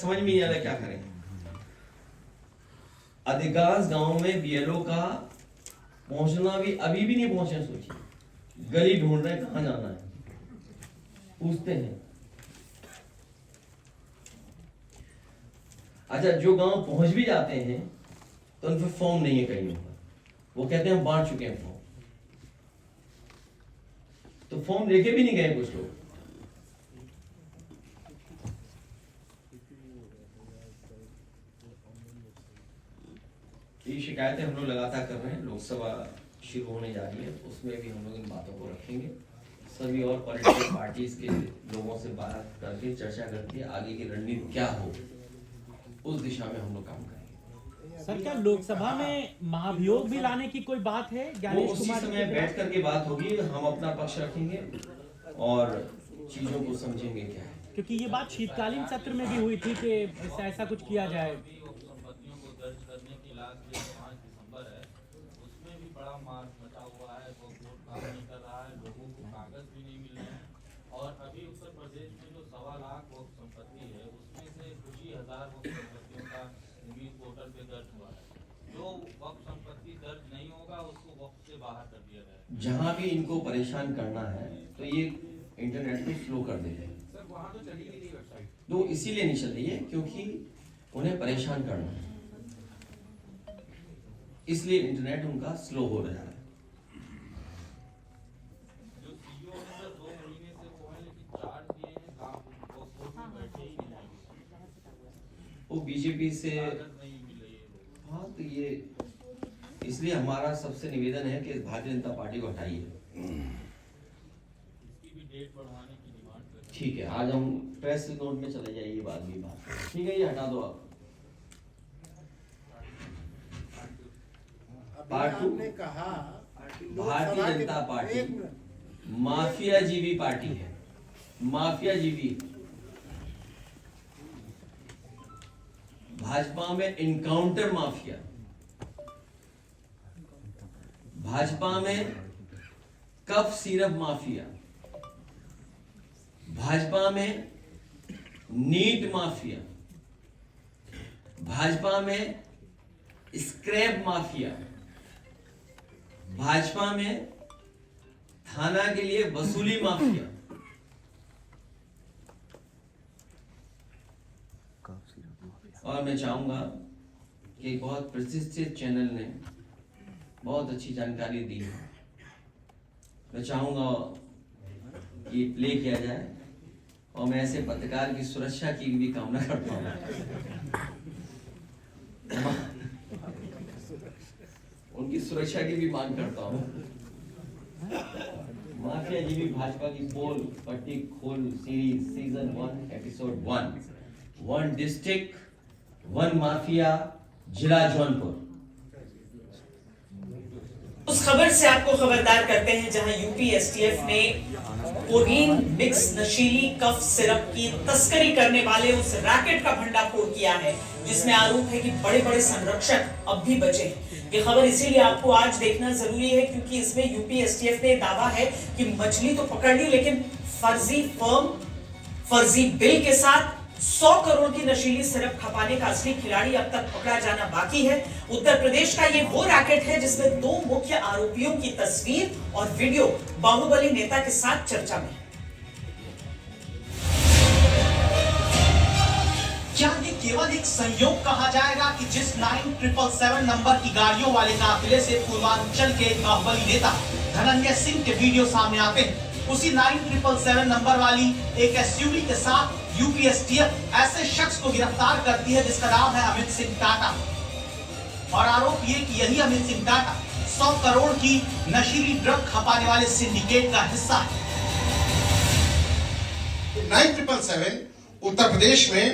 समझ में नहीं आ रहा क्या करें। अधिकांश गांव में बीएलओ का पहुंचना भी अभी भी नहीं पहुंचे। सोचिए, गली ढूंढ रहे हैं कहां जाना है, पूछते हैं। अच्छा, जो गांव पहुंच भी जाते हैं तो उन पर फॉर्म नहीं है कहीं पर, वो कहते हैं हम बांट चुके हैं फॉर्म, तो फॉर्म लेके भी नहीं गए कुछ लोग। ये शिकायतें हम लोग लगातार कर रहे हैं। लोकसभा शुरू होने जा रही है, उसमें भी हम लोग इन बातों को रखेंगे। सभी और पॉलिटिकल पार्टीज के लोगों से बात करके चर्चा करके आगे की रणनीति क्या हो, उस दिशा में हम लोग काम करेंगे। सर, क्या लोकसभा में महाभियोग भी लाने की कोई बात है? वो उसी समय बैठ करके बात होगी, हम अपना पक्ष रखेंगे और चीजों को समझेंगे क्या है। क्योंकि ये बात शीतकालीन सत्र में भी हुई थी कि ऐसा कुछ किया जाए। और अभी उत्तर प्रदेश में जो 1.25 लाख वक्फ संपत्ति है, उसमें से कुछ ही हजार वक्फ संपत्तियों का उम्मीद पोर्टल पे दर्ज हुआ है। जो वक्फ संपत्ति दर्ज नहीं होगा उसको वक्फ से बाहर कर दिया जाएगा। जहाँ भी इनको परेशान करना है तो ये इंटरनेट को स्लो कर देते हैं। सर, वहाँ तो चली नहीं वेबसाइट, तो इसीलिए नहीं चल रही है क्योंकि उन्हें परेशान करना है, इसलिए इंटरनेट उनका स्लो हो रहा है। वो बीजेपी से, हाँ, तो ये इसलिए हमारा सबसे निवेदन है कि भारतीय जनता पार्टी को हटाइए। ठीक है, आज हम प्रेस नोट में चले जाइए, ये बात भी बात ठीक है, ये हटा दो आप। पार्टी ने कहा भारतीय जनता पार्टी माफिया जीवी पार्टी है, माफिया जीवी। भाजपा में इनकाउंटर माफिया, भाजपा में कफ सिरप माफिया, भाजपा में नीट माफिया, भाजपा में स्क्रैप माफिया, भाजपा में थाना के लिए वसूली माफिया। और मैं चाहूंगा कि बहुत प्रतिष्ठित चैनल ने बहुत अच्छी जानकारी दी है, मैं चाहूंगा कि प्ले किया जाए और मैं ऐसे पत्रकार की सुरक्षा की भी कामना करता हूँ। उनकी सुरक्षा की भी मांग करता हूँ। माफिया जीवी भाजपा की पोल पट्टी खोल series season 1 episode 1, 1 district 1 mafia, जिला जौनपुर। उस खबर से आपको खबरदार करते हैं जहां यूपी एसटीएफ ने कोडीन मिक्स नशीली कफ सिरप की तस्करी करने वाले उस रैकेट का भंडाफोड़ किया है, जिसमें आरोप है कि बड़े बड़े संरक्षक अब भी बचे हैं। ये खबर इसीलिए आपको आज देखना जरूरी है क्योंकि इसमें यूपी एसटीएफ ने दावा है कि मछली तो पकड़ ली, लेकिन फर्जी फर्म, फर्जी बिल के साथ 100 करोड़ की नशीली सिरप खपाने का असली खिलाड़ी अब तक पकड़ा जाना बाकी है। उत्तर प्रदेश का ये वो रैकेट है जिसमें 2 मुख्य आरोपियों की तस्वीर और वीडियो बाहुबली नेता के साथ चर्चा में। क्या ये केवल एक संयोग कहा जाएगा कि जिस 9777 नंबर की गाड़ियों वाले काफिले से पूर्वांचल के बाहुबली नेता धनंजय सिंह के वीडियो सामने आते हैं, उसी 9777 नंबर वाली एक एसयूवी के साथ यूपी एसटीएफ ऐसे शख्स को गिरफ्तार करती है जिसका नाम है अमित सिंह टाटा। और आरोप ये कि यही अमित सिंह टाटा 100 करोड़ की नशीली ड्रग खपाने वाले सिंडिकेट का हिस्सा है। 9777 उत्तर प्रदेश में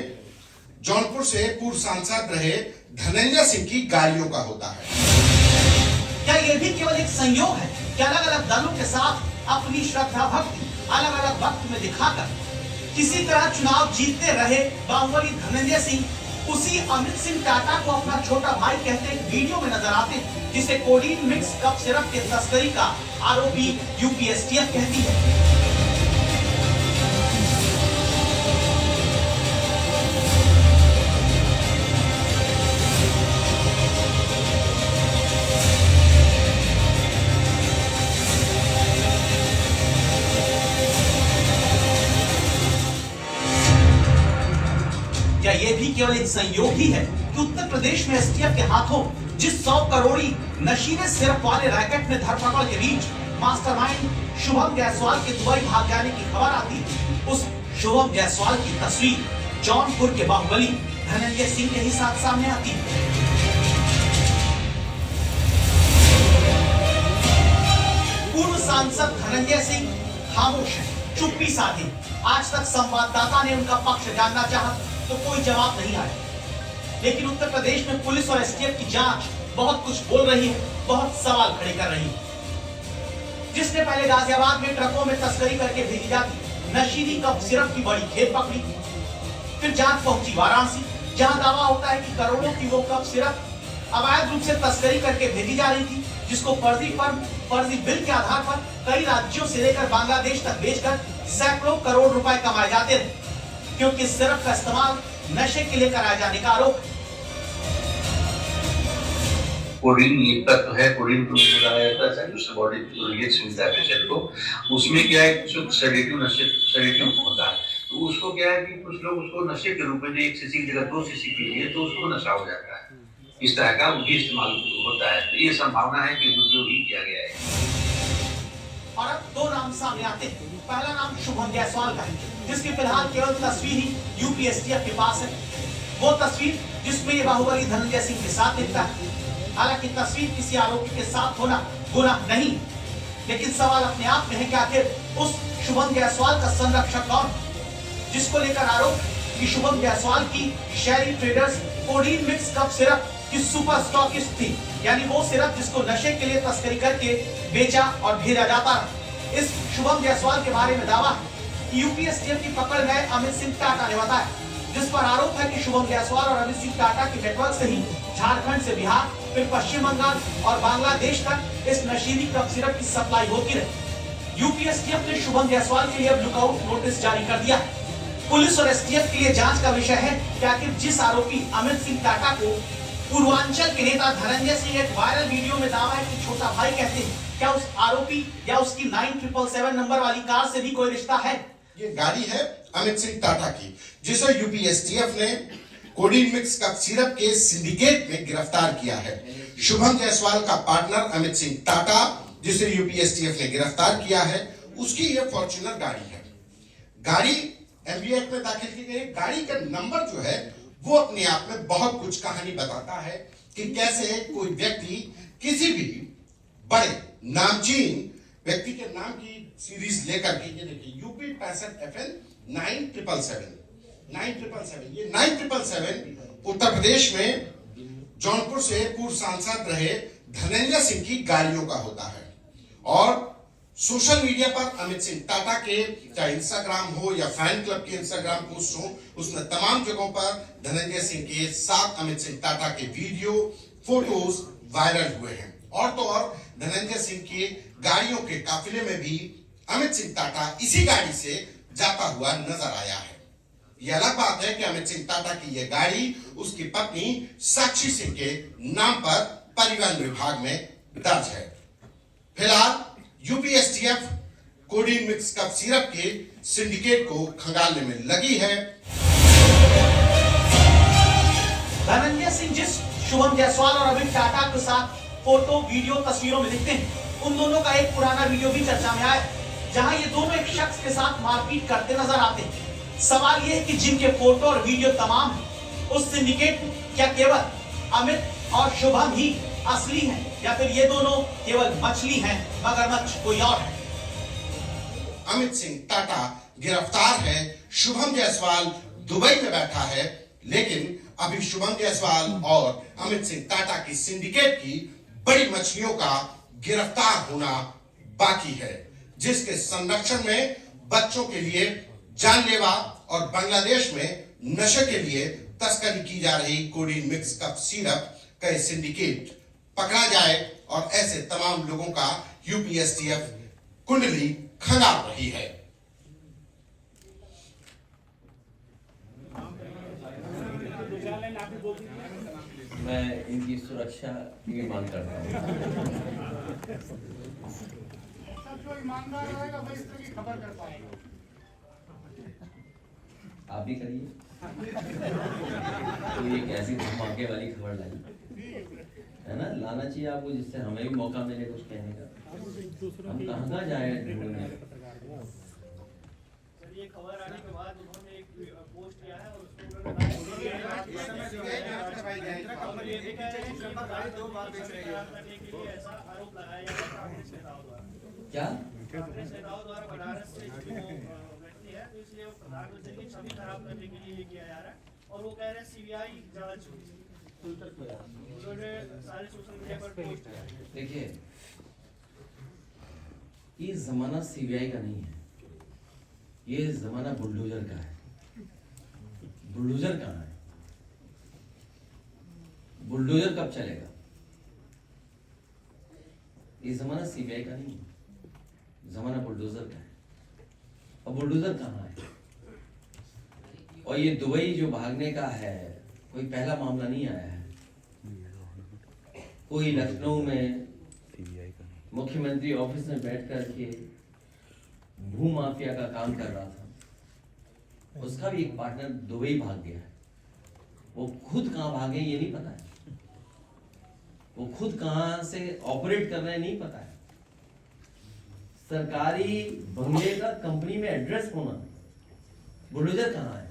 जौनपुर से पूर्व सांसद रहे धनंजय सिंह की गाड़ियों का होता है। क्या ये भी केवल एक संयोग है कि अलग अलग दलों के साथ अपनी श्रद्धा भक्ति अलग अलग वक्त में दिखाकर किसी तरह चुनाव जीतते रहे बाहुबली धनंजय सिंह उसी अमित सिंह टाटा को अपना छोटा भाई कहते एक वीडियो में नजर आते हैं, जिसे कोडीन मिक्स कफ सिरप के तस्करी का आरोपी यूपी एसटीएफ कहती है। यह भी केवल एक संयोग ही है कि उत्तर प्रदेश में एसटीएफ के हाथों जिस 100 करोड़ी नशीले सिरप वाले रैकेट में धरपकड़ के बीच मास्टरमाइंड शुभम जायसवाल के दुबई भाग जाने की खबर आती, उस शुभम जायसवाल की तस्वीर जौनपुर के बाहुबली धनंजय सिंह के ही साथ सामने आती। पूर्व सांसद धनंजय सिंह खामोश है, चुप्पी साधी। आज तक संवाददाता ने उनका पक्ष जानना चाहा तो कोई जवाब नहीं आया। लेकिन उत्तर प्रदेश में पुलिस और एसटीएफ की जांच बहुत कुछ बोल रही है, बहुत सवाल खड़े कर रही है। जिसने पहले गाजियाबाद में ट्रकों में तस्करी करके भेजी जाती नशीली कफ सिरप की बड़ी खेप पकड़ी, फिर जांच पहुंची वाराणसी, जहां दावा होता है कि करोड़ों की वो कफ सिरप अवैध रूप से तस्करी करके भेजी जा रही थी, जिसको फर्जी बिल के आधार पर कई राज्यों से लेकर बांग्लादेश तक बेचकर सैकड़ों करोड़ रुपए कमाए जाते थे, क्योंकि इस सिरप का इस्तेमाल नशे के लिए कराए जाने का आरोप। कोडीन एक तत्व है, कोडीन को लगाया जाता है जिससे बॉडी को रिलीज मिलता है पेशेंट को। उसमें क्या है कुछ सेडेटिव होता है, तो उसको क्या है कि कुछ लोग उसको नशे के रूप में 1 सीसी की जगह 2 सीसी पी लिए तो उसको नशा हो जाता है। इस तरह का भी इस्तेमाल होता है, तो ये संभावना है कि जो भी किया गया है। और अब 2 नाम सामने आते हैं। पहला नाम शुभम जायसवाल का है, जिसकी फिलहाल केवल तस्वीर ही यूपी एसटीएफ के पास है। वो तस्वीर जिसमें ये बाहुबली धनंजय सिंह के साथ दिखता है। हालांकि तस्वीर किसी आरोपी के साथ होना गुनाह नहीं, लेकिन सवाल अपने आप में है कि आखिर उस शुभम जायसवाल का संरक्षक कौन, जिसको लेकर आरोप कि शुभम जायसवाल की शहरी traders codeine mix cough syrup की सुपर स्टॉकिस्ट थी, यानी वो सिरप जिसको नशे के लिए तस्करी करके बेचा और भेजा जाता है। इस शुभम जायसवाल के बारे में दावा कि यूपी एसटीएफ की पकड़ में अमित सिंह टाटा ने बताया, जिस पर आरोप है कि शुभम जायसवाल और अमित सिंह टाटा के नेटवर्क से ही झारखंड से बिहार, फिर पश्चिम बंगाल और बांग्लादेश तक इस नशीली कफ सिरप की सप्लाई होती रही। यूपी एसटीएफ ने शुभम जायसवाल के लिए अब लुकआउट नोटिस जारी कर दिया। पुलिस और एसटीएफ के लिए जांच का विषय है कि आखिर जिस आरोपी अमित सिंह टाटा को पूर्वांचल के नेता धनंजय सिंह एक वायरल वीडियो में दावा है कि छोटा भाई कहते हैं, क्या उस आरोपी या उसकी 9777 नंबर वाली कार से भी कोई रिश्ता है? ये गाड़ी है अमित सिंह टाटा की, जिसे यूपी एसटीएफ ने कोडीन मिक्स कफ सिरप के सिंडिकेट में गिरफ्तार किया है। शुभम जायसवाल का पार्टनर अमित सिंह टाटा, जिसे यूपी एसटीएफ ने गिरफ्तार किया है, उसकी ये फॉर्च्यूनर गाड़ी है। गाड़ी एमवीएफ में दाखिल की गई। गाड़ी का नंबर जो है वो अपने आप में बहुत कुछ कहानी बताता है कि कैसे कोई व्यक्ति किसी भी बड़े नामचीन व्यक्ति के नाम की सीरीज लेकर के, ये देखिए यूपी 65FN 9777 ये 9777 उत्तर प्रदेश में जौनपुर से पूर्व सांसद रहे धनंजय सिंह की गाड़ियों का होता है। और सोशल मीडिया पर अमित सिंह टाटा के चाहे इंस्टाग्राम हो या फैन क्लब के इंस्टाग्राम पोस्ट हो, उसमें तमाम जगहों पर धनंजय सिंह के साथ अमित सिंह टाटा के वीडियो फोटोज वायरल हुए हैं। और तो और धनंजय सिंह के गाड़ियों के काफिले में भी अमित सिंह टाटा इसी गाड़ी से जाता हुआ नजर आया है। यह अलग बात है कि अमित सिंह टाटा की यह गाड़ी उसकी पत्नी साक्षी सिंह के नाम पर परिवहन विभाग में दर्ज है। फिलहाल UP STF codeine mix cough syrup के सिंडिकेट को खंगालने में लगी है। धनंजय सिंह जिस शुभम जायसवाल और अमित टाटा के साथ फोटो वीडियो तस्वीरों में दिखते हैं, उन दोनों का एक पुराना वीडियो भी चर्चा में आया, जहां ये दोनों एक शख्स के साथ मारपीट करते नजर आते हैं। सवाल ये है कि जिनके फोटो और वीडियो तमाम है, उस सिंडिकेट क्या केवल अमित और शुभम ही असली हैं, या फिर ये दोनों केवल मछली हैं मगरमच्छ कोई और है? अमित सिंह टाटा गिरफ्तार है, शुभम जायसवाल दुबई में बैठा है, लेकिन अभी शुभम जायसवाल और अमित सिंह टाटा की सिंडिकेट की बड़ी मछलियों का गिरफ्तार होना बाकी है, जिसके संरक्षण में बच्चों के लिए जानलेवा और बांग्लादेश में नशे के लिए तस्करी की जा रही कोडीन मिक्स कफ सिरप का सिंडिकेट पकड़ा जाए और ऐसे तमाम लोगों का यूपी एसटीएफ कुंडली खंगाल रही है। मैं इनकी सुरक्षा की मांग करता हूँ। जो ईमानदार रहेगा वही इस तरह की खबर कर पाएगा। आप भी करिए। तो ये कैसी धमाके वाली खबर लाई है ना, लाना चाहिए आपको, जिससे हमें भी मौका मिले कुछ कहने का। हम कहाँ जाए ढूंढने। ये खबर आने के बाद उन्होंने एक पोस्ट किया है और उसमें उन्होंने ये भी कहा है कि सरकार 2 बार करने के लिए ऐसा आरोप लगाया जा रहा है कांग्रेस नेताओं द्वारा। क्या कांग्रेस नेताओं द्वारा बनारस से जो व्यक्ति है तो इसलिए प्रधानमंत्री की छवि खराब करने के लिए ये किया जा रहा है और वो कह रहे हैं सीबीआई जांच उन्होंने सारे सोशल मीडिया पर पोस्ट किया। देखिए, ये जमाना सीबीआई का नहीं है, ये जमाना बुलडोजर का है। बुलडोजर कहाँ है? बुलडोजर कब चलेगा? ये जमाना सीबीआई का नहीं है, जमाना बुलडोजर का है। और बुलडोजर कहाँ है? और ये दुबई जो भागने का है, कोई पहला मामला नहीं आया है। कोई लखनऊ में मुख्यमंत्री ऑफिस में बैठ कर के भू माफिया का काम कर रहा था, उसका भी एक पार्टनर दुबई भाग गया है। वो खुद कहाँ भागे ये नहीं पता है, वो खुद कहाँ से ऑपरेट कर रहे हैं नहीं पता है। सरकारी बंगले का कंपनी में एड्रेस होना, बुलडोजर कहाँ है?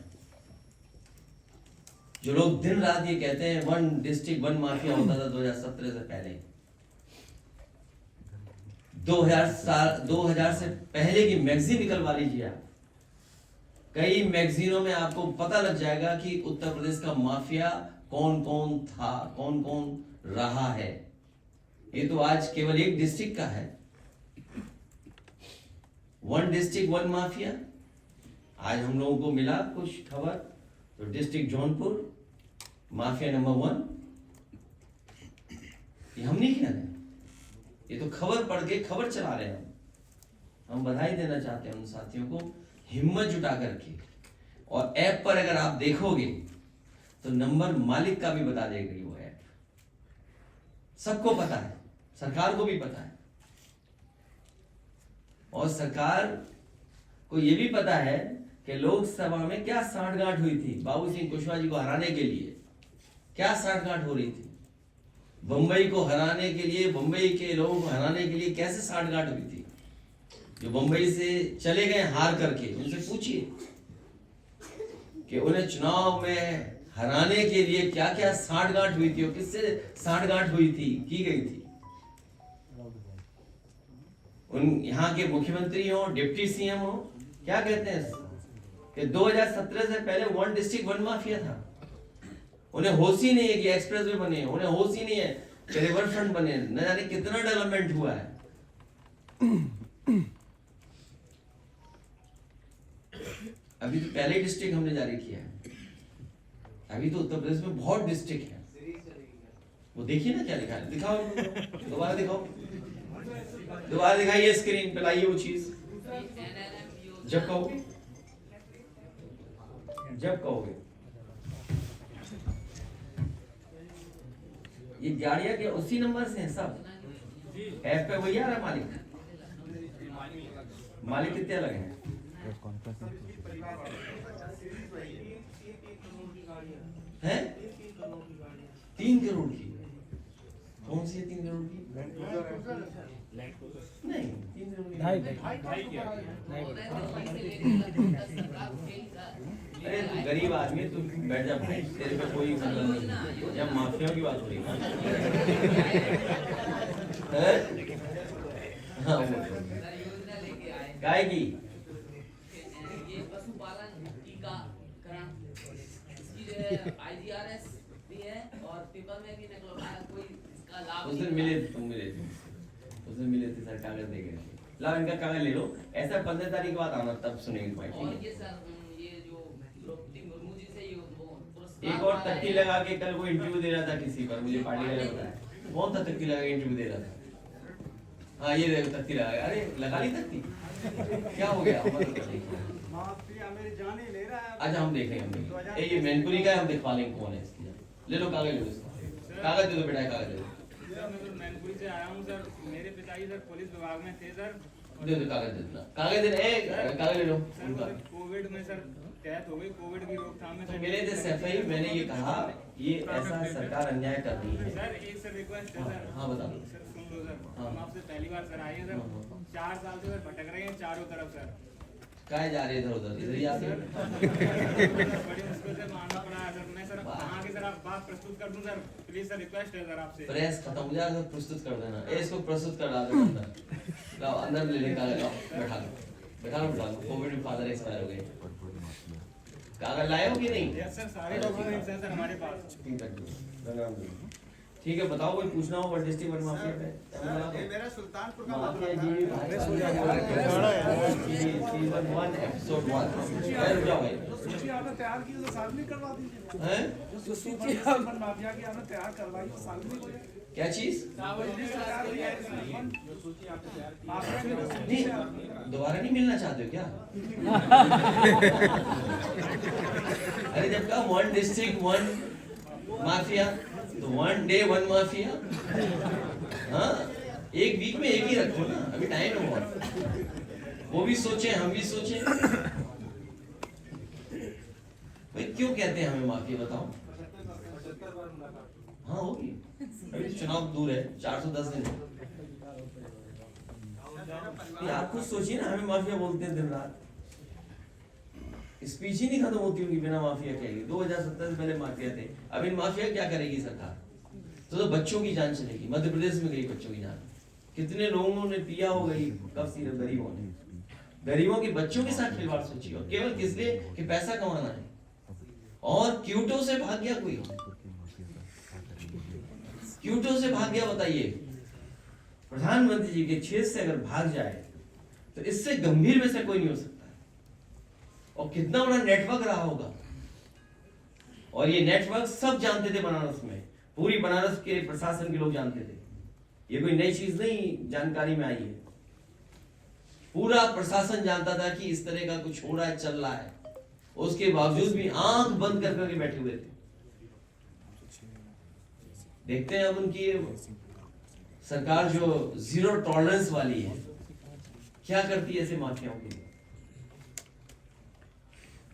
जो लोग दिन रात ये कहते हैं 1 डिस्ट्रिक्ट 1 माफिया होता था 2017 से पहले, 2000 से पहले की मैगजीन निकलवा लीजिए आप, कई मैगजीनों में आपको पता लग जाएगा कि उत्तर प्रदेश का माफिया कौन कौन था, कौन कौन रहा है। ये तो आज केवल एक डिस्ट्रिक्ट का है, 1 डिस्ट्रिक्ट 1 माफिया। आज हम लोगों को मिला कुछ खबर, तो डिस्ट्रिक्ट जौनपुर माफिया नंबर 1, ये हम नहीं कह रहे, ये तो खबर पढ़ के खबर चला रहे हैं। हम बधाई देना चाहते हैं उन साथियों को, हिम्मत जुटा करके। और ऐप पर अगर आप देखोगे तो नंबर मालिक का भी बता देगी वो ऐप, सबको पता है, सरकार को भी पता है। और सरकार को ये भी पता है कि लोकसभा में क्या सांठगांठ हुई थी, बाबू सिंह कुशवाहा जी को हराने के लिए क्या सांठगांठ हो रही थी, बंबई को हराने के लिए, बंबई के लोगों को हराने के लिए कैसे सांठगांठ हुई थी। जो बंबई से चले गए हार करके, उनसे पूछिए कि उन्हें चुनाव में हराने के लिए क्या क्या सांठगांठ हुई थी और किससे सांठगांठ हुई थी, की गई थी। उन यहाँ के मुख्यमंत्री हो, डिप्टी सीएम हो, क्या कहते हैं कि 2017 से पहले 1 डिस्ट्रिक्ट 1 माफिया था। उन्हें होश ही नहीं है कि एक्सप्रेस वे बने, उन्हें होश ही नहीं है कि रिवर फ्रंट बने, न जाने कितना डेवलपमेंट हुआ है। अभी तो पहले डिस्ट्रिक्ट हमने जारी किया है, अभी तो उत्तर प्रदेश में बहुत डिस्ट्रिक्ट है। वो देखिए ना क्या लिखा है, दिखाओ, दोबारा दिखाओ, दोबारा दिखाइए, स्क्रीन पे लाइए वो चीज। जब कहोगे, जब कहोगे। ये गाड़ियां क्या उसी नंबर से हैं सब? ऐप पे वही आ रहा है मालिक? मालिक कितने अलग हैं? हैं? 3 करोड़ की। कौन सी है 3 करोड़ की? नहीं, 3 करोड़ की। अरे तू गरीब आदमी, तू बैठ जा भाई, तेरे पे कोई मतलब नहीं। जब माफियाओं की बात हो रही है हाँ, काय की पशुपालन टीकाकरण इसकी जो है IGRS भी है और पेपर में भी निकलवाया, कोई इसका लाभ। उस दिन मिले थे सर, कागज दे गए। लाओ इनका कागज ले लो, ऐसा 15 तारीख के बाद आना, तब सुनेंगे तुम्हारी। और ये सर ये जो द्रौपदी मुर्मू जी से ये एक और तख्ती लगा के कल वो इंटरव्यू दे रहा था किसी पर, मुझे पार्टी वाले बताया कौन था तख्ती लगा के इंटरव्यू दे रहा था। हाँ ये देखो तख्ती लगा, अरे लगा ली तख्ती, क्या हो गया? अच्छा हम देखेंगे, हम देखेंगे। ये मैनपुरी का है, हम दिखवा लेंगे कौन है इसकी। ले लो कागज, ले लो इसका कागज दे दो बेटा, कागज दे दो। मैं मैनपुरी से आया हूँ सर, मेरे पिताजी सर पुलिस विभाग में थे सर। दे दो कागज, दे दो कागज, दे कागज ले लो उनका। कोविड में सर कैद हो गई कोविड की रोकथाम में। तो मिले थे सफाई, मैंने ये कहा ये ऐसा सरकार अन्याय कर रही है। सर एक सर रिक्वेस्ट है सर। हाँ बता दो सर सुन लो सर, हाँ। हम आपसे पहली बार सर आए हैं सर, 4 साल से सर भटक रहे हैं चारों तरफ सर। कहाँ जा रहे इधर उधर, इधर ही आते हैं। बड़ी मुश्किल से मानना पड़ा है सर। मैं सर कहाँ की सर आप बात प्रस्तुत कर दूं सर, प्लीज सर रिक्वेस्ट है सर आपसे। प्रेस खत्म हो जाएगा तो प्रस्तुत कर देना। इसको प्रस्तुत कर डालो अंदर, लाओ अंदर ले लेकर लाओ, बैठा लो कोविड में फादर एक्सपायर हो गए। कागज लाए हो कि नहीं? यस सर, सारे डॉक्यूमेंट्स हैं सर हमारे पास। ठीक है, बताओ कोई पूछना हो डिस्ट्रिक्ट वन माफिया पे? मेरा सुल्तानपुर का माफिया सीजन 1 एपिसोड 1 रुक जाओ भाई। सूची आपने तैयार की तो सार्वजनिक करवा दीजिए। हैं? जो सूची आपने माफिया की आपने तैयार करवाई तो सार्वजनिक हो जाए। क्या चीज? नहीं, दोबारा नहीं मिलना चाहते हो क्या? अरे जब का 1 डिस्ट्रिक्ट 1 माफिया तो 1 डे 1 माफिया। हाँ, एक वीक में एक ही रखो ना, अभी टाइम है बहुत। वो भी सोचे, हम भी सोचे। भाई क्यों कहते हैं हमें माफिया, बताओ? हाँ होगी, अभी चुनाव दूर है, 410 दिन है। आप खुद सोचिए ना, हमें माफिया बोलते हैं दिन रात, स्पीच ही नहीं खत्म होती होगी बिना माफिया कहेगी। 2017 से पहले माफिया थे, अब इन माफिया क्या करेगी सरकार? तो बच्चों की जान चलेगी। मध्य प्रदेश में गई बच्चों की जान, कितने लोगों ने पिया हो गई कफ सिरप, गरीबों ने, गरीबों के बच्चों के साथ खिलवाड़ सोचिए, और केवल किस लिए कि पैसा कमाना है। और क्यूटो से भाग गया कोई, क्यूटो से भाग गया, बताइए। प्रधानमंत्री जी के क्षेत्र से अगर भाग जाए तो इससे गंभीर विषय कोई नहीं हो सकता। और कितना बड़ा नेटवर्क रहा होगा, और ये नेटवर्क सब जानते थे बनारस में, पूरी बनारस के प्रशासन के लोग जानते थे। ये कोई नई चीज नहीं जानकारी में आई है, पूरा प्रशासन जानता था कि इस तरह का कुछ हो रहा है, चल रहा है। उसके बावजूद भी आंख बंद कर करके बैठे हुए थे। देखते हैं अब उनकी सरकार जो जीरो टॉलरेंस वाली है क्या करती है ऐसे माफियाओं के लिए।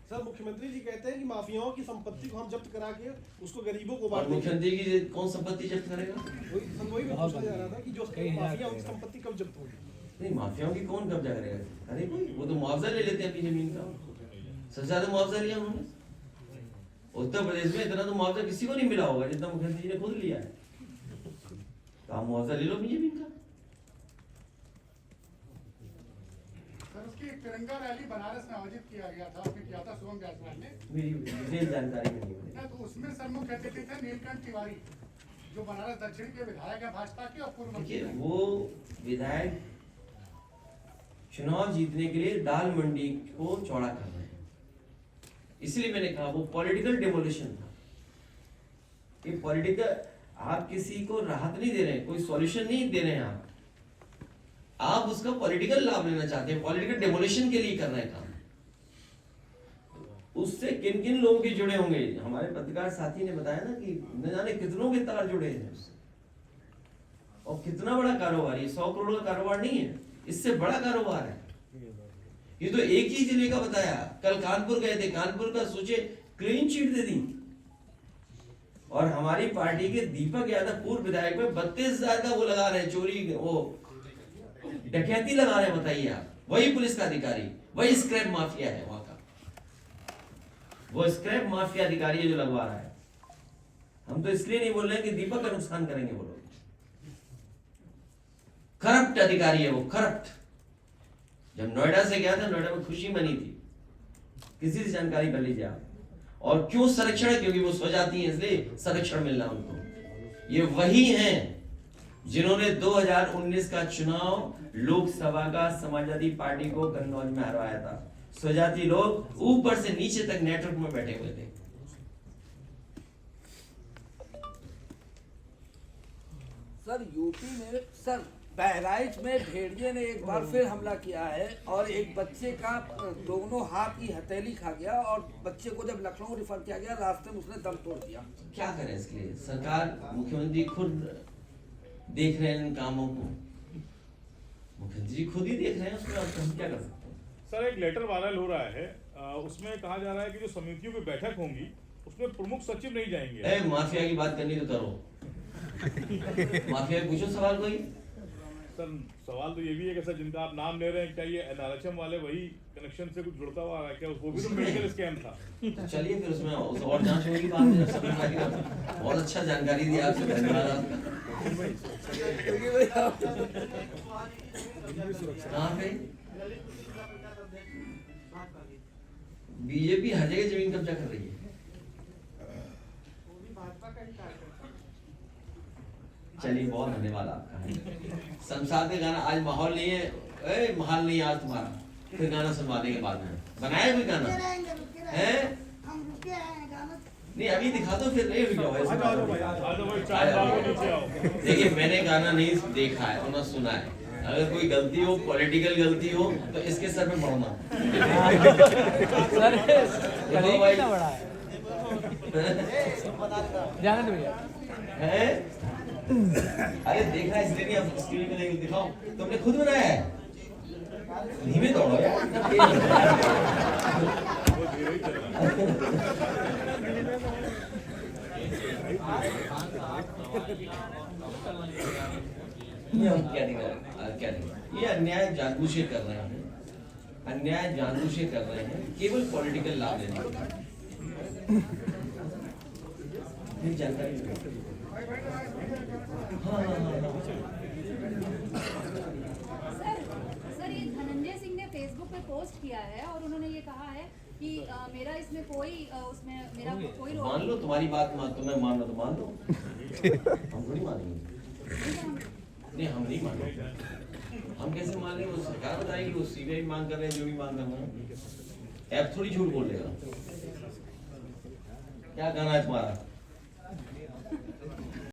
सर मुख्यमंत्री जी कहते हैं कि माफियाओं की संपत्ति को हम जब्त करा के उसको गरीबों को और बांट देंगे। मुख्यमंत्री की कौन संपत्ति जब्त करेगा? वही मैं पूछना जा रहा था कि जो माफियाओं की संपत्ति कब जब्त होगी? नहीं, माफियाओं की कौन कब्जा करेगा? अरे वो तो मुआवजा ले लेते हैं अपनी जमीन का, सबसे ज्यादा मुआवजा लिया उन्होंने। उत्तर प्रदेश में इतना तो मुआवजा किसी को नहीं मिला होगा जितना मुख्यमंत्री जी ने खुद लिया है। तो आप मुआवजा ले लो अपनी जमीन का। सर उसकी एक तिरंगा रैली बनारस में आयोजित किया गया था, आपने किया था शुभम जायसवाल ने। मेरी विशेष जानकारी नहीं है। तो उसमें सर मुख्य अतिथि थे नीलकंठ तिवारी, जो बनारस दक्षिण के विधायक है भाजपा के और पूर्व मंत्री। देखिए, वो विधायक चुनाव जीतने के लिए दाल मंडी को चौड़ा कर रहे हैं, इसलिए मैंने कहा वो पॉलिटिकल डेमोलिशन था। ये पॉलिटिकल, आप किसी को राहत नहीं दे रहे हैं, कोई सॉल्यूशन नहीं दे रहे हैं, आप उसका पॉलिटिकल लाभ लेना चाहते हैं, पॉलिटिकल डेमोलिशन के लिए कर रहे हैं काम। उससे किन किन लोगों के जुड़े होंगे, हमारे पत्रकार साथी ने बताया ना कि न जाने कितनों के तार जुड़े हैं उससे, और कितना बड़ा कारोबार, ये 100 करोड़ का कारोबार नहीं है, इससे बड़ा कारोबार है। ये तो एक ही जिले का बताया, कल कानपुर गए थे, कानपुर का सोचे क्लीन चिट दे दी, और हमारी पार्टी के दीपक यादव पूर्व विधायक में 32,000 का वो लगा रहे हैं, चोरी वो डकैती लगा रहे हैं। बताइए आप, वही पुलिस का अधिकारी, वही स्क्रैप माफिया है वहां का, वो स्क्रैप माफिया अधिकारी है जो लगवा रहा है। हम तो इसलिए नहीं बोल रहे हैं कि दीपक का नुकसान करेंगे वो लोग, करप्ट अधिकारी है वो, करप्ट। जब नोएडा से गया था, नोएडा में खुशी मनी थी, किसी से जानकारी कर लीजिए आप। और क्यों संरक्षण? क्योंकि वो स्वजाति है, इसलिए संरक्षण मिल रहा उनको। ये वही हैं जिन्होंने 2019 का चुनाव लोकसभा का समाजवादी पार्टी को कन्नौज में हरवाया था। स्वजाति लोग ऊपर से नीचे तक नेटवर्क में बैठे हुए थे। सर यूपी में सर बहराइच में भेड़िए ने एक बार फिर हमला किया है, और एक बच्चे का दोनों हाथ की हथेली खा गया, और बच्चे को जब लखनऊ रिफर किया गया, रास्ते में उसने दम तोड़ दिया। क्या करें इसके लिए? सरकार, मुख्यमंत्री खुद देख रहे हैं इन कामों को, मुख्यमंत्री खुद ही देख रहे हैं, उसमें अब हम क्या कर सकते हैं? सर एक लेटर वायरल हो रहा है उसमें कहा जा रहा है कि जो समितियों की बैठक होंगी उसमें प्रमुख सचिव नहीं जाएंगे। ए माफिया की बात करनी तो करो। माफिया पूछो सवाल कोई। सर सवाल तो ये भी है कि सर जिनका आप नाम ले रहे हैं क्या ये एनआरएचएम वाले वही कनेक्शन से कुछ जुड़ता हुआ है क्या? वो भी तो मेडिकल स्कैम था। तो चलिए फिर उसमें उस और जांच होगी बाद में जब सब बहुत अच्छा जानकारी दी आपसे, धन्यवाद आपका। कहाँ पे बीजेपी हर जगह जमीन कब्जा कर रही है। चलिए बहुत धन्यवाद आपका। शमशाद का गाना आज माहौल नहीं है, माहौल नहीं है आज तुम्हारा, फिर गाना सुनवा देंगे बाद में। बनाया कोई गाना है? नहीं अभी दिखा दो, फिर नहीं रुक जाओ। देखिए मैंने गाना नहीं देखा है और ना सुना है, अगर कोई गलती हो, पॉलिटिकल गलती हो तो इसके सर पे पड़ना। देखो भाई है, अरे देखा इसलिए नहीं, अब स्क्रीन पे देख दिखाओ। तुमने खुद बनाया है? धीमे दौड़ो यार। ये हम क्या नहीं ये अन्याय जानबूझ कर रहे हैं, अन्याय जानबूझ कर रहे हैं केवल पॉलिटिकल लाभ लेने के लिए। जानकारी सर ये धनंजय सिंह ने फेसबुक पे पोस्ट किया है और उन्होंने ये कहा है कि मेरा इसमें कोई उसमें मेरा कोई रोल मान लो तुम्हारी बात तुम्हें मान लो तो मान लो। हम थोड़ी मानेंगे, नहीं हम नहीं मानेंगे। हम कैसे मान लेंगे? वो सरकार बताएगी, वो सीबीआई मांग कर रहे हैं, जो भी मांग कर रहे हैं। ऐप थोड़ी झूठ बोल देगा। क्या गाना है तुम्हारा?